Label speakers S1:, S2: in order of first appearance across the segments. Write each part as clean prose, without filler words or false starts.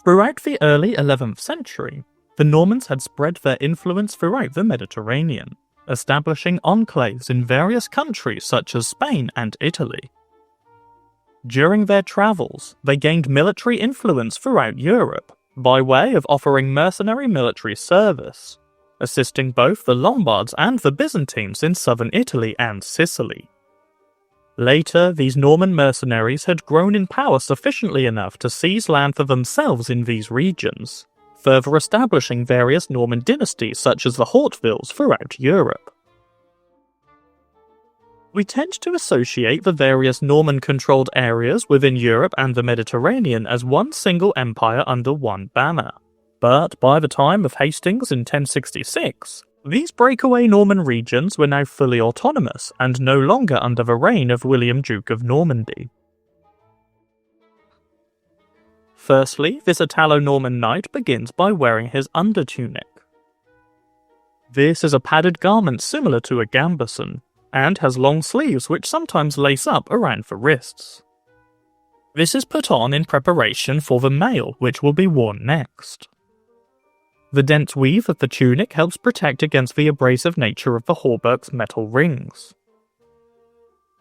S1: Throughout the early 11th century, the Normans had spread their influence throughout the Mediterranean, establishing enclaves in various countries such as Spain and Italy. During their travels, they gained military influence throughout Europe by way of offering mercenary military service, assisting both the Lombards and the Byzantines in southern Italy and Sicily. Later, these Norman mercenaries had grown in power sufficiently enough to seize land for themselves in these regions, further establishing various Norman dynasties such as the Hautevils throughout Europe. We tend to associate the various Norman-controlled areas within Europe and the Mediterranean as one single empire under one banner. But by the time of Hastings in 1066, these breakaway Norman regions were now fully autonomous and no longer under the reign of William Duke of Normandy. Firstly, this Italo-Norman Knight begins by wearing his undertunic. This is a padded garment similar to a gambeson, and has long sleeves which sometimes lace up around the wrists. This is put on in preparation for the mail, which will be worn next. The dense weave of the tunic helps protect against the abrasive nature of the hauberk's metal rings.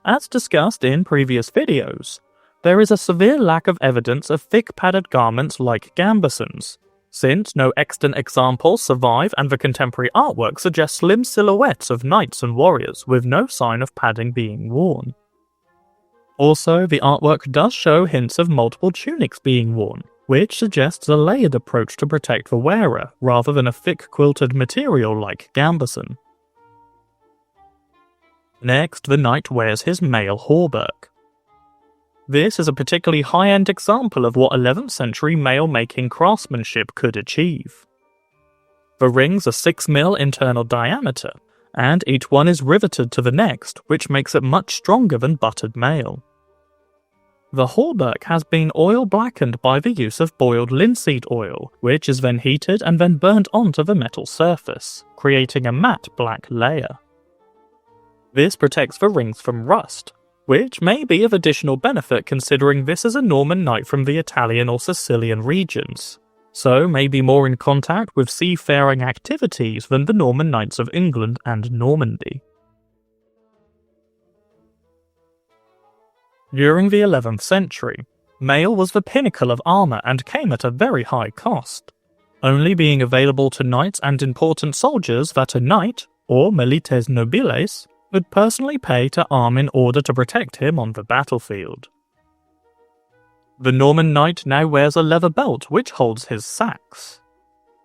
S1: As discussed in previous videos, there is a severe lack of evidence of thick padded garments like gambesons, since no extant examples survive and the contemporary artwork suggests slim silhouettes of knights and warriors with no sign of padding being worn. Also, the artwork does show hints of multiple tunics being worn, which suggests a layered approach to protect the wearer, rather than a thick quilted material like gambeson. Next, the knight wears his mail hauberk. This is a particularly high-end example of what 11th century mail-making craftsmanship could achieve. The rings are 6 mm internal diameter, and each one is riveted to the next, which makes it much stronger than buttered mail. The hauberk has been oil blackened by the use of boiled linseed oil, which is then heated and then burnt onto the metal surface, creating a matte black layer. This protects the rings from rust, which may be of additional benefit considering this is a Norman knight from the Italian or Sicilian regions, so may be more in contact with seafaring activities than the Norman knights of England and Normandy. During the 11th century, mail was the pinnacle of armour and came at a very high cost, only being available to knights and important soldiers that a knight, or milites nobiles, would personally pay to arm in order to protect him on the battlefield. The Norman knight now wears a leather belt which holds his sax.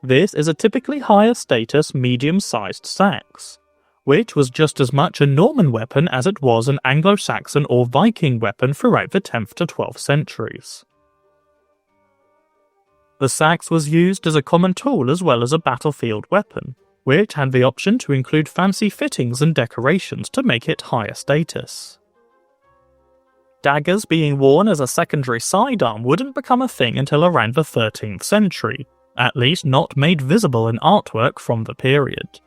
S1: This is a typically higher status medium-sized sax, which was just as much a Norman weapon as it was an Anglo-Saxon or Viking weapon throughout the 10th to 12th centuries. The sax was used as a common tool as well as a battlefield weapon, which had the option to include fancy fittings and decorations to make it higher status. Daggers being worn as a secondary sidearm wouldn't become a thing until around the 13th century, at least not made visible in artwork from the period.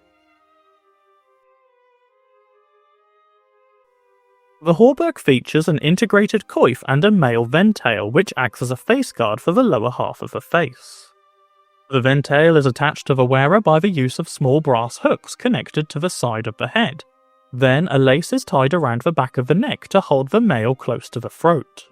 S1: The hauberk features an integrated coif and a mail ventail which acts as a face guard for the lower half of the face. The ventail is attached to the wearer by the use of small brass hooks connected to the side of the head. Then a lace is tied around the back of the neck to hold the mail close to the throat.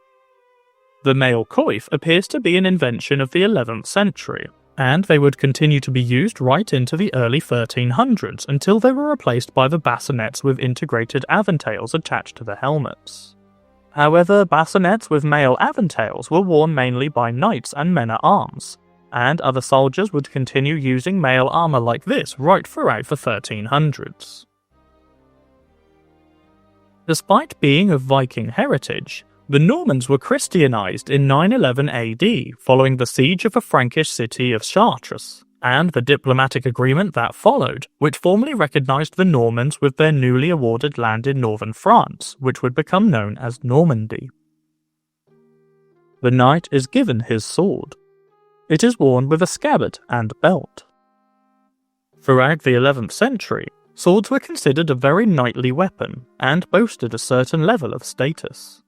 S1: The mail coif appears to be an invention of the 11th century, and they would continue to be used right into the early 1300s until they were replaced by the bassinets with integrated aventails attached to the helmets. However, bassinets with mail aventails were worn mainly by knights and men-at-arms, and other soldiers would continue using mail armour like this right throughout the 1300s. Despite being of Viking heritage, the Normans were Christianized in 911 AD following the siege of the Frankish city of Chartres, and the diplomatic agreement that followed, which formally recognized the Normans with their newly awarded land in northern France, which would become known as Normandy. The knight is given his sword. It is worn with a scabbard and belt. Throughout the 11th century, swords were considered a very knightly weapon, and boasted a certain level of status.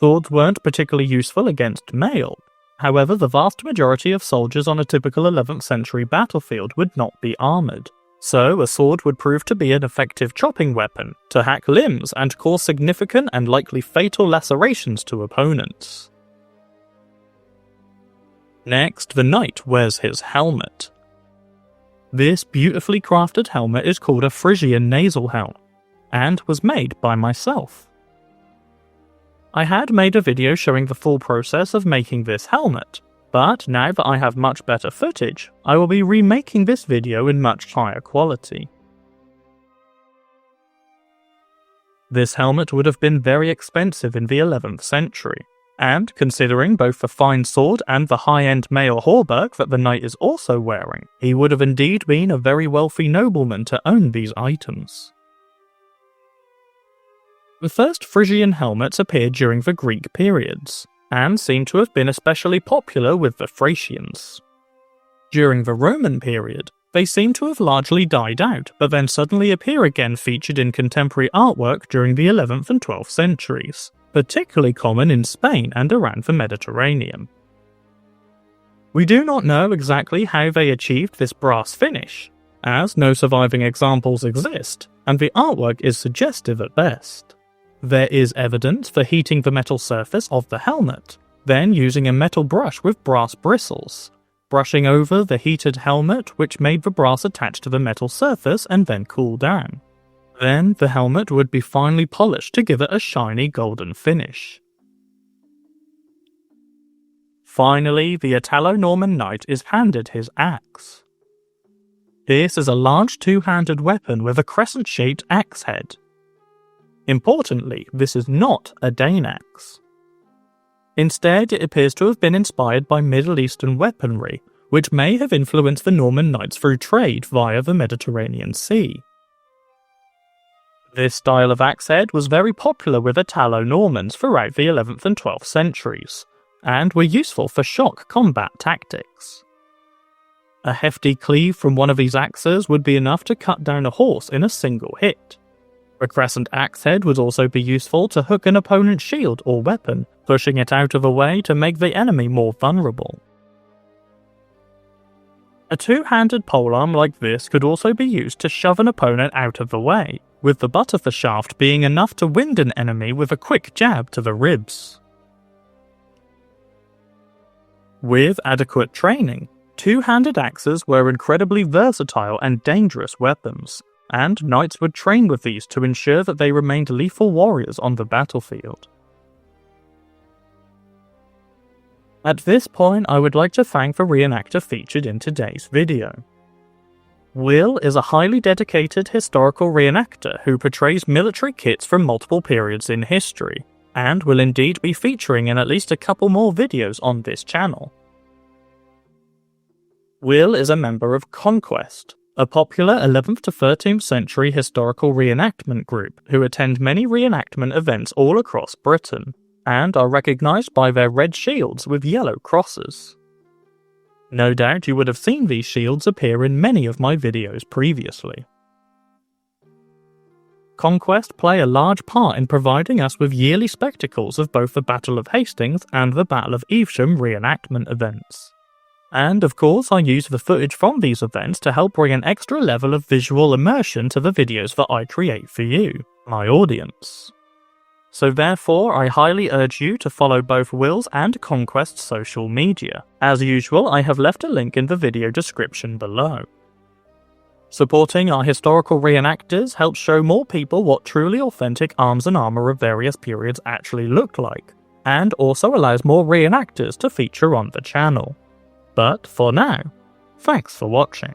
S1: Swords weren't particularly useful against mail, However, the vast majority of soldiers on a typical 11th century battlefield would not be armoured, so a sword would prove to be an effective chopping weapon to hack limbs and cause significant and likely fatal lacerations to opponents. Next, the knight wears his helmet. This beautifully crafted helmet is called a Phrygian nasal helm, and was made by myself. I had made a video showing the full process of making this helmet, but now that I have much better footage, I will be remaking this video in much higher quality. This helmet would have been very expensive in the 11th century, and considering both the fine sword and the high-end mail hauberk that the knight is also wearing, he would have indeed been a very wealthy nobleman to own these items. The first Phrygian helmets appeared during the Greek periods, and seem to have been especially popular with the Thracians. During the Roman period, they seem to have largely died out, but then suddenly appear again featured in contemporary artwork during the 11th and 12th centuries, particularly common in Spain and around the Mediterranean. We do not know exactly how they achieved this brass finish, as no surviving examples exist, and the artwork is suggestive at best. There is evidence for heating the metal surface of the helmet, then using a metal brush with brass bristles, brushing over the heated helmet which made the brass attach to the metal surface and then cool down. Then the helmet would be finely polished to give it a shiny golden finish. Finally, the Italo-Norman Knight is handed his axe. This is a large two-handed weapon with a crescent-shaped axe head. Importantly, this is not a Dane axe. Instead, it appears to have been inspired by Middle Eastern weaponry, which may have influenced the Norman knights through trade via the Mediterranean Sea. This style of axe head was very popular with Italo-Normans throughout the 11th and 12th centuries, and were useful for shock combat tactics. A hefty cleave from one of these axes would be enough to cut down a horse in a single hit. A crescent axe head would also be useful to hook an opponent's shield or weapon, pushing it out of the way to make the enemy more vulnerable. A two-handed polearm like this could also be used to shove an opponent out of the way, with the butt of the shaft being enough to wind an enemy with a quick jab to the ribs. With adequate training, two-handed axes were incredibly versatile and dangerous weapons, and knights would train with these to ensure that they remained lethal warriors on the battlefield. At this point, I would like to thank the reenactor featured in today's video. Will is a highly dedicated historical reenactor who portrays military kits from multiple periods in history, and will indeed be featuring in at least a couple more videos on this channel. Will is a member of Conquest, a popular 11th to 13th century historical reenactment group who attend many reenactment events all across Britain, and are recognised by their red shields with yellow crosses. No doubt you would have seen these shields appear in many of my videos previously. Conquest play a large part in providing us with yearly spectacles of both the Battle of Hastings and the Battle of Evesham reenactment events. And of course I use the footage from these events to help bring an extra level of visual immersion to the videos that I create for you, my audience. So therefore I highly urge you to follow both Will's and Conquest's social media. As usual, I have left a link in the video description below. Supporting our historical reenactors helps show more people what truly authentic arms and armour of various periods actually look like, and also allows more reenactors to feature on the channel. But for now, thanks for watching.